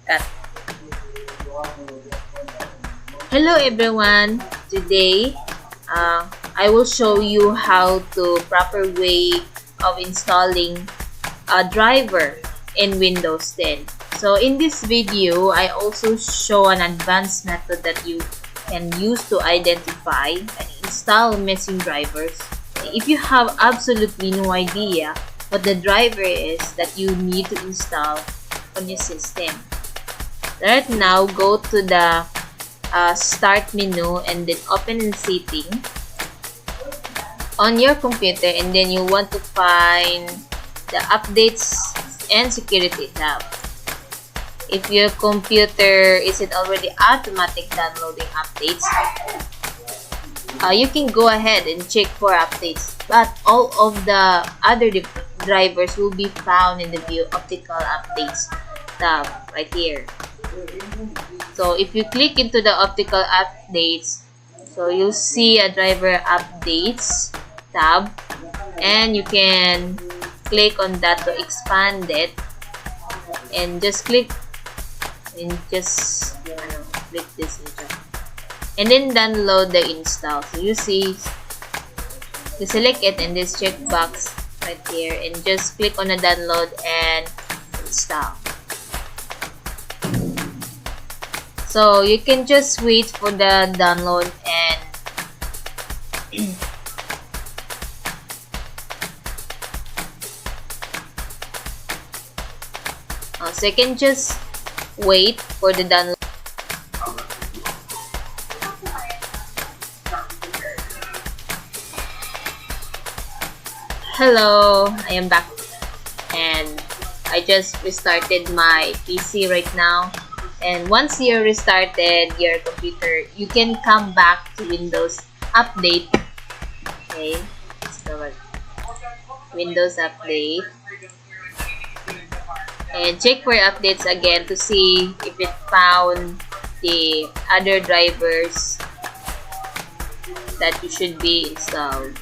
Cut. Hello everyone. Today, I will show you how to proper way of installing a driver in Windows 10. So in this video, I also show an advanced method that you can use to identify and install missing drivers. If you have absolutely no idea what the driver is that you need to install on your system. Right now, go to the start menu and then open in setting on your computer, and then you want to find the updates and security tab. If your computer isn't already automatic downloading updates, you can go ahead and check for updates, but all of the other drivers will be found in the view optical updates tab right here. So if you click into the optical updates, so you'll see a driver updates tab, and you can click on that to expand it, and just click and just click this and then download the install. So you see, you select it and this checkbox right here, and just click on the download and install. So you can just wait for the download, and so you can just wait for the download. Hello, I am back, and I just restarted my PC right now. And once you restarted your computer, you can come back to Windows Update. Okay, so Windows Update, and check for updates again to see if it found the other drivers that you should be installed.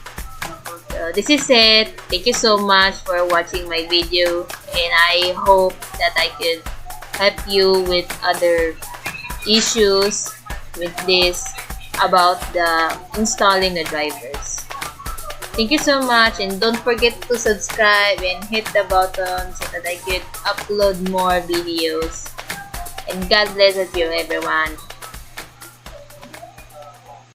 So this is it. Thank you so much for watching my video, and I hope that I could help you with other issues with this about the installing the drivers. Thank you so much, and don't forget to subscribe and hit the button so that I could upload more videos. And God bless you everyone.